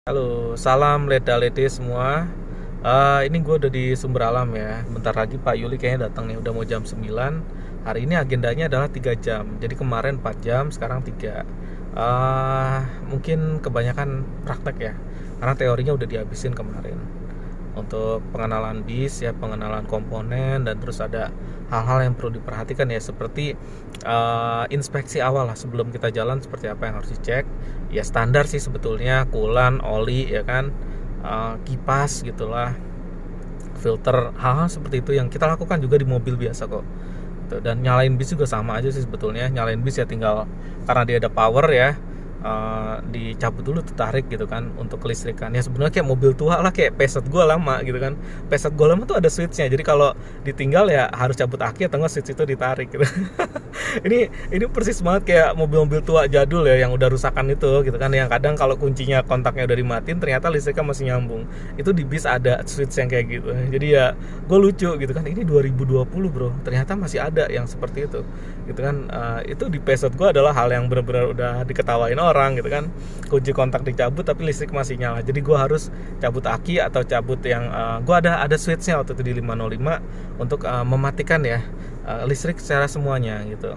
Halo, salam leda-lede semua. Ini gue udah di Sumber Alam ya. Bentar lagi Pak Yuli kayaknya datang nih, udah mau jam 9. Hari ini agendanya adalah 3 jam. Jadi kemarin 4 jam, sekarang 3. Mungkin kebanyakan praktek ya. Karena teorinya udah dihabisin kemarin. Untuk pengenalan bis ya, pengenalan komponen, dan terus ada hal-hal yang perlu diperhatikan ya, seperti inspeksi awal lah sebelum kita jalan, seperti apa yang harus dicek. Ya standar sih sebetulnya, coolant, oli ya kan, kipas gitulah, filter, hal-hal seperti itu yang kita lakukan juga di mobil biasa kok. Dan nyalain bis juga sama aja sih sebetulnya. Nyalain bis ya tinggal, karena dia ada power ya, dicabut dulu tuh, tarik gitu kan untuk kelistrikan. Ya sebenarnya kayak mobil tua lah, kayak Passat gue lama gitu kan. Passat gue lama tuh ada switchnya, jadi kalau ditinggal ya harus cabut aki atau nggak switch itu ditarik gitu. ini persis banget kayak mobil-mobil tua jadul ya, yang udah rusakan itu gitu kan, yang kadang kalau kuncinya kontaknya udah dimatiin ternyata listriknya masih nyambung. Itu di bis ada switch yang kayak gitu. Jadi ya gue lucu gitu kan, ini 2020 bro, ternyata masih ada yang seperti itu gitu kan. Itu di Passat gue adalah hal yang benar-benar udah diketawain orang gitu kan. Kunci kontak dicabut tapi listrik masih nyala, jadi gue harus cabut aki atau cabut yang gue ada switchnya waktu itu di 505 untuk mematikan ya listrik secara semuanya gitu.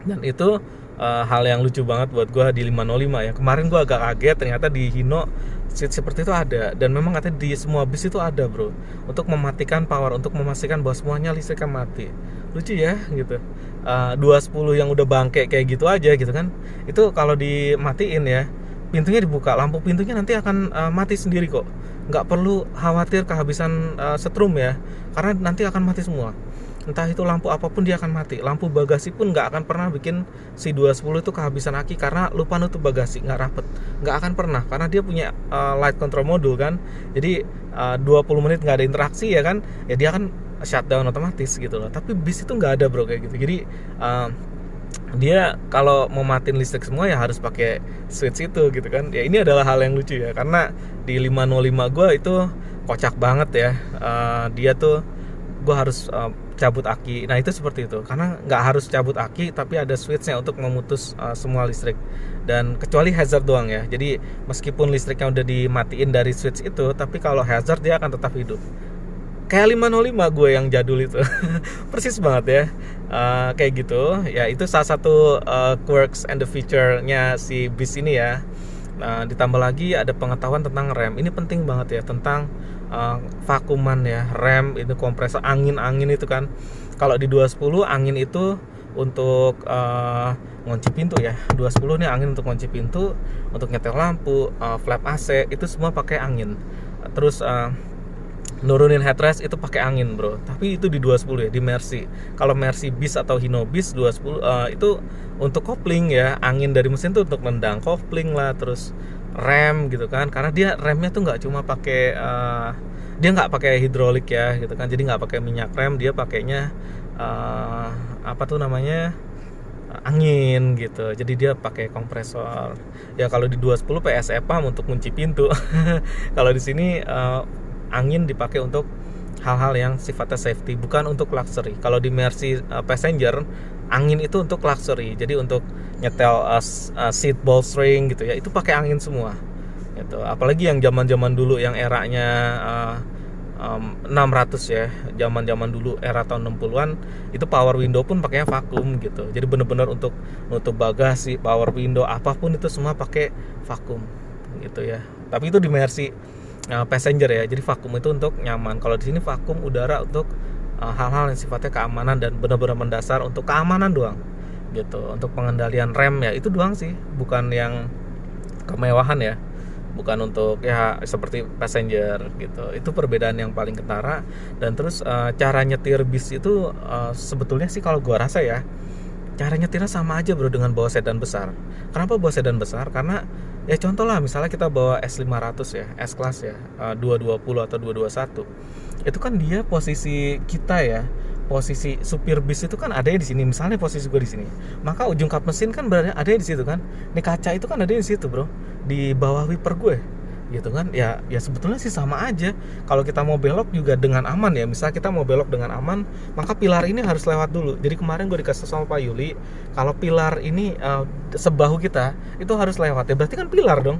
Dan itu hal yang lucu banget buat gue di 505 ya. Kemarin gue agak kaget, ternyata di Hino switch seperti itu ada, dan memang katanya di semua bis itu ada bro, untuk mematikan power, untuk memastikan bahwa semuanya listriknya mati. Lucu ya gitu. 210 yang udah bangke kayak gitu aja gitu kan, itu kalau dimatiin ya, pintunya dibuka, lampu pintunya nanti akan mati sendiri kok. Nggak perlu khawatir kehabisan setrum ya, karena nanti akan mati semua. Entah itu lampu apapun dia akan mati. Lampu bagasi pun nggak akan pernah bikin si 210 itu kehabisan aki karena lupa nutup bagasi, nggak rapet. Nggak akan pernah, karena dia punya light control module kan. Jadi 20 menit nggak ada interaksi ya kan, ya dia akan shutdown otomatis gitu loh. Tapi bis itu nggak ada bro kayak gitu. Jadi dia kalau mau matiin listrik semua ya harus pakai switch itu gitu kan. Ya ini adalah hal yang lucu ya, karena di 505 gue itu kocak banget ya. Dia tuh gue harus cabut aki. Nah itu seperti itu, karena nggak harus cabut aki tapi ada switchnya untuk memutus semua listrik. Dan kecuali hazard doang ya, jadi meskipun listriknya udah dimatiin dari switch itu, tapi kalau hazard dia akan tetap hidup. Kayak 505 gue yang jadul itu. Persis banget ya. Kayak gitu ya. Itu salah satu quirks and the feature-nya si bis ini ya. Nah, ditambah lagi ada pengetahuan tentang rem. Ini penting banget ya, tentang vakuman ya, rem itu, kompresor, angin itu kan. Kalau di 210 angin itu untuk ngunci pintu ya. 210 nih angin untuk ngunci pintu, untuk nyetel lampu, flap AC itu semua pakai angin. Terus nurunin headrest itu pakai angin bro. Tapi itu di 210 ya, di Mercy. Kalau Mercy bis atau Hino bis 210 itu untuk kopling ya, angin dari mesin tuh untuk nendang kopling lah. Terus rem gitu kan, karena dia remnya tuh nggak cuma pakai dia nggak pakai hidrolik ya gitu kan, jadi nggak pakai minyak rem, dia pakainya apa tuh namanya, angin gitu. Jadi dia pakai kompresor ya. Kalau di 210 PSE pump untuk kunci pintu. Kalau di sini angin dipakai untuk hal-hal yang sifatnya safety, bukan untuk luxury. Kalau di Mercy passenger, angin itu untuk luxury, jadi untuk nyetel seat bolstering gitu ya, itu pakai angin semua gitu. Apalagi yang zaman-zaman dulu, yang eranya 600 ya, zaman-zaman dulu era tahun 60-an, itu power window pun pakainya vakum gitu. Jadi benar-benar untuk nutup bagasi, power window, apapun itu semua pakai vakum gitu ya. Tapi itu di Mercy passenger ya, jadi vakum itu untuk nyaman. Kalau di sini vakum udara untuk hal-hal yang sifatnya keamanan dan benar-benar mendasar untuk keamanan doang gitu. Untuk pengendalian rem ya itu doang sih, bukan yang kemewahan ya, bukan untuk ya seperti passenger gitu. Itu perbedaan yang paling kentara. Dan terus cara nyetir bis itu sebetulnya sih kalau gua rasa ya, cara nyetirnya sama aja bro dengan bawa sedan besar. Kenapa bawa sedan besar? Karena ya contoh lah, misalnya kita bawa S500 ya, S-Class ya, 220 atau 221. Itu kan dia posisi kita ya, posisi supir bis itu kan adanya di sini. Misalnya posisi gue di sini, maka ujung kap mesin kan berada ada di situ kan. Ini kaca itu kan ada di situ bro, di bawah wiper gue gitu kan. Ya sebetulnya sih sama aja. Kalau kita mau belok juga dengan aman ya, misal kita mau belok dengan aman, maka pilar ini harus lewat dulu. Jadi kemarin gue dikasih sama Pak Yuli, kalau pilar ini sebahu kita itu harus lewat ya, berarti kan pilar dong.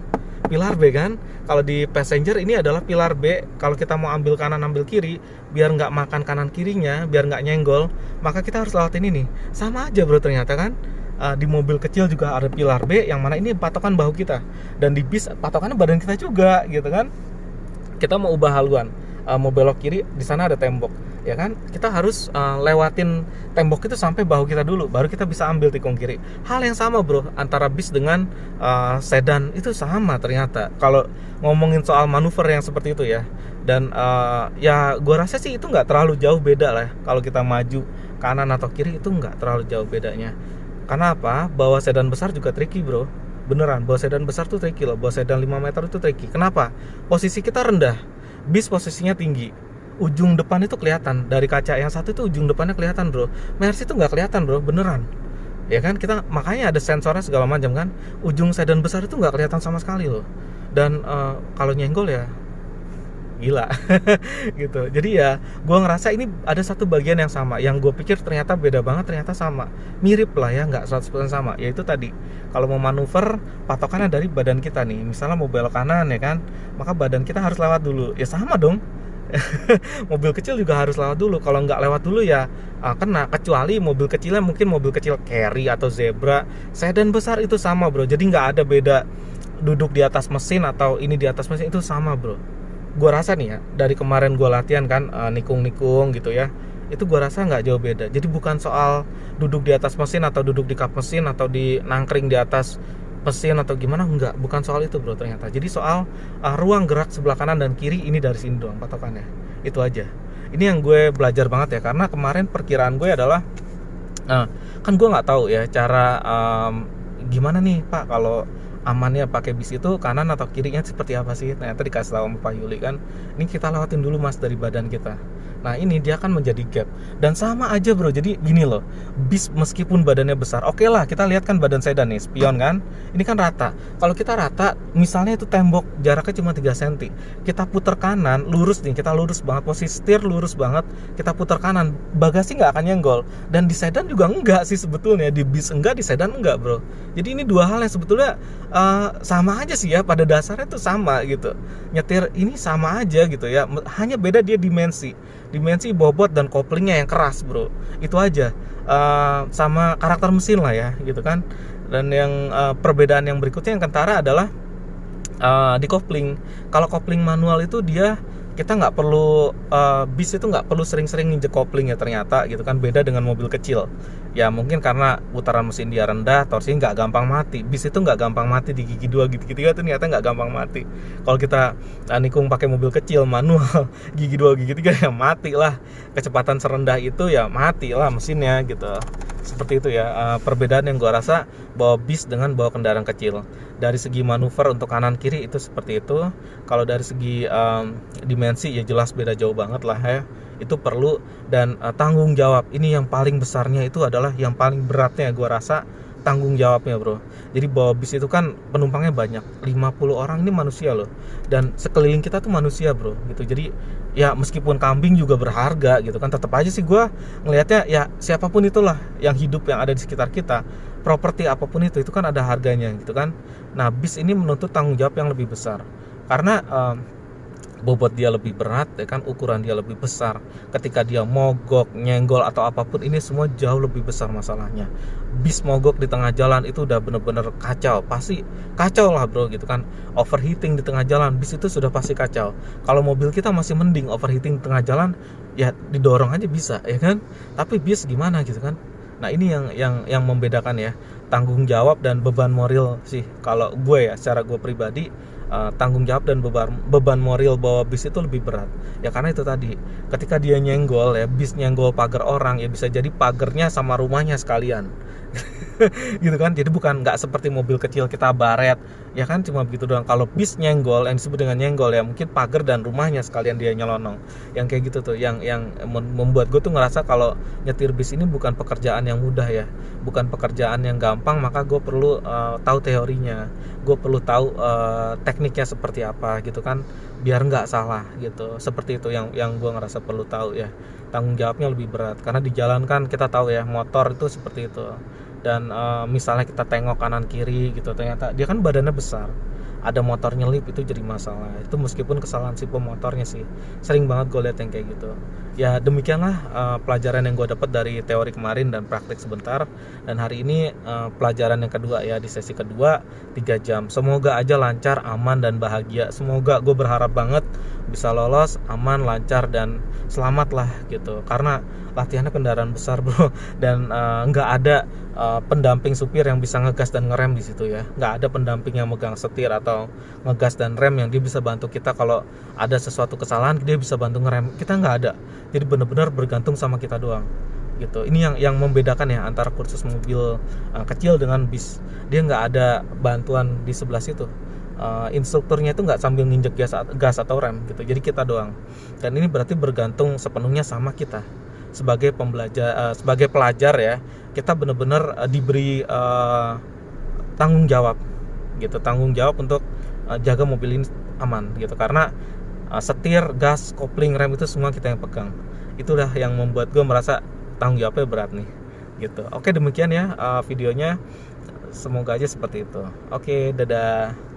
pilar B kan. Kalau di passenger ini adalah pilar B. Kalau kita mau ambil kanan ambil kiri, biar nggak makan kanan kirinya, biar nggak nyenggol, maka kita harus lewatin ini. Sama aja bro ternyata kan. Di mobil kecil juga ada pilar B, yang mana ini patokan bahu kita, dan di bis patokannya badan kita juga gitu kan. Kita mau ubah haluan, mau belok kiri, di sana ada tembok ya kan, kita harus lewatin tembok itu sampai bahu kita dulu, baru kita bisa ambil tikung kiri. Hal yang sama bro antara bis dengan sedan, itu sama ternyata kalau ngomongin soal manuver yang seperti itu ya. Dan ya gue rasa sih itu nggak terlalu jauh beda lah ya. Kalau kita maju kanan atau kiri itu nggak terlalu jauh bedanya. Karena apa? Bawa sedan besar juga tricky bro. Beneran, bawa sedan besar tuh tricky loh. Bawa sedan 5 meter itu tricky. Kenapa? Posisi kita rendah, bis posisinya tinggi. Ujung depan itu kelihatan. Dari kaca yang satu itu ujung depannya kelihatan bro. Mercy itu nggak kelihatan bro, beneran. Ya kan, kita makanya ada sensornya segala macam kan. Ujung sedan besar itu nggak kelihatan sama sekali loh. Dan kalau nyenggol ya gila gitu. Jadi ya gue ngerasa ini ada satu bagian yang sama, yang gue pikir ternyata beda banget, ternyata sama, mirip lah ya, nggak 100% sama. Yaitu tadi, kalau mau manuver patokannya dari badan kita nih. Misalnya mau belok kanan ya kan, maka badan kita harus lewat dulu. Ya sama dong. Mobil kecil juga harus lewat dulu. Kalau nggak lewat dulu ya kena. Kecuali mobil kecilnya mungkin mobil kecil carry atau zebra. Sedan besar itu sama bro. Jadi nggak ada beda duduk di atas mesin atau ini di atas mesin, itu sama bro. Gue rasa nih ya, dari kemarin gue latihan kan nikung-nikung gitu ya, itu gue rasa nggak jauh beda. Jadi bukan soal duduk di atas mesin atau duduk di kap mesin atau di nangkring di atas mesin atau gimana, enggak, bukan soal itu bro ternyata. Jadi soal ruang gerak sebelah kanan dan kiri, ini dari sini doang patokannya. Itu aja. Ini yang gue belajar banget ya, karena kemarin perkiraan gue adalah kan gue nggak tahu ya cara gimana nih Pak kalau amannya pakai bis itu kanan atau kirinya seperti apa sih. Ternyata dikasih tahu sama Pak Yuli kan, ini kita lewatin dulu mas dari badan kita. Nah ini dia akan menjadi gap. Dan sama aja bro, jadi gini loh, bis meskipun badannya besar, oke lah kita lihat kan badan sedan nih, spion kan, ini kan rata. Kalau kita rata, misalnya itu tembok jaraknya cuma 3 cm, kita putar kanan, lurus nih, kita lurus banget, posisi setir lurus banget, kita putar kanan, bagasi nggak akan nyenggol. Dan di sedan juga enggak sih sebetulnya, di bis enggak, di sedan enggak bro. Jadi ini dua hal yang sebetulnya sama aja sih ya, pada dasarnya tuh sama gitu. Nyetir ini sama aja gitu ya, hanya beda dia dimensi bobot dan koplingnya yang keras bro, itu aja. Sama karakter mesin lah ya gitu kan. Dan yang perbedaan yang berikutnya yang kentara adalah di kopling. Kalau kopling manual itu dia, kita nggak perlu bis itu nggak perlu sering-sering nginjek kopling ya ternyata gitu kan, beda dengan mobil kecil. Ya mungkin karena putaran mesin dia rendah, torsinya nggak gampang mati. Bis itu nggak gampang mati di gigi 2, gigi 3 tuh ternyata nggak gampang mati. Kalau kita nikung pakai mobil kecil manual, gigi 2, gigi 3 ya mati lah. Kecepatan serendah itu ya mati lah mesinnya gitu. Seperti itu ya perbedaan yang gue rasa bawa bis dengan bawa kendaraan kecil. Dari segi manuver untuk kanan kiri itu seperti itu. Kalau dari segi dimensi ya jelas beda jauh banget lah ya. Itu perlu. Dan tanggung jawab ini yang paling besarnya, itu adalah yang paling beratnya gue rasa, tanggung jawabnya bro. Jadi bawa bis itu kan penumpangnya banyak, 50 orang ini manusia loh, dan sekeliling kita tuh manusia bro gitu. Jadi ya meskipun kambing juga berharga gitu kan, tetap aja sih gue ngelihatnya ya siapapun itulah yang hidup yang ada di sekitar kita, properti apapun itu kan ada harganya gitu kan. Nah bis ini menuntut tanggung jawab yang lebih besar karena bobot dia lebih berat ya kan, ukuran dia lebih besar. Ketika dia mogok, nyenggol atau apapun, ini semua jauh lebih besar masalahnya. Bis mogok di tengah jalan itu udah bener-bener kacau, pasti kacau lah bro gitu kan. Overheating di tengah jalan, bis itu sudah pasti kacau. Kalau mobil kita masih mending, overheating di tengah jalan ya didorong aja bisa ya kan, tapi bis gimana gitu kan. Nah ini yang membedakan ya, tanggung jawab dan beban moral sih. Kalau gue ya, secara gue pribadi, tanggung jawab dan beban moral bawa bis itu lebih berat ya, karena itu tadi, ketika dia nyenggol ya, bis nyenggol pagar orang ya, bisa jadi pagarnya sama rumahnya sekalian gitu kan. Jadi bukan nggak seperti mobil kecil kita baret ya kan, cuma begitu doang. Kalau bis nyenggol, yang disebut dengan nyenggol ya mungkin pagar dan rumahnya sekalian dia nyelonong, yang kayak gitu tuh yang membuat gue tuh ngerasa kalau nyetir bis ini bukan pekerjaan yang mudah ya, bukan pekerjaan yang gampang. Maka gue perlu tahu teorinya, gue perlu tahu tekniknya seperti apa gitu kan, biar nggak salah gitu. Seperti itu yang gue ngerasa perlu tahu ya. Tanggung jawabnya lebih berat karena di jalan kan kita tahu ya, motor itu seperti itu. Dan misalnya kita tengok kanan kiri gitu, ternyata dia kan badannya besar, ada motor nyelip itu jadi masalah. Itu meskipun kesalahan si pemotornya sih, sering banget gue lihat yang kayak gitu. Ya demikianlah pelajaran yang gue dapat dari teori kemarin dan praktik sebentar. Dan hari ini pelajaran yang kedua ya, di sesi kedua 3 jam. Semoga aja lancar, aman, dan bahagia. Semoga, gue berharap banget bisa lolos, aman, lancar, dan selamat lah gitu. Karena latihannya kendaraan besar bro, dan nggak ada pendamping supir yang bisa ngegas dan ngerem di situ ya. Nggak ada pendamping yang megang setir atau ngegas dan rem yang dia bisa bantu kita kalau ada sesuatu kesalahan, dia bisa bantu ngerem. Kita nggak ada. Jadi benar-benar bergantung sama kita doang gitu. Ini yang membedakan ya antara kursus mobil kecil dengan bis. Dia nggak ada bantuan di sebelah situ. Instrukturnya itu nggak sambil nginjek gas atau rem gitu. Jadi kita doang. Dan ini berarti bergantung sepenuhnya sama kita sebagai pembelajar, sebagai pelajar ya. Kita benar-benar diberi tanggung jawab gitu, tanggung jawab untuk jaga mobil ini aman gitu. Karena setir, gas, kopling, rem itu semua kita yang pegang. Itulah yang membuat gue merasa tanggung jawabnya berat nih gitu. Oke, demikian ya videonya, semoga aja seperti itu. Oke, dadah.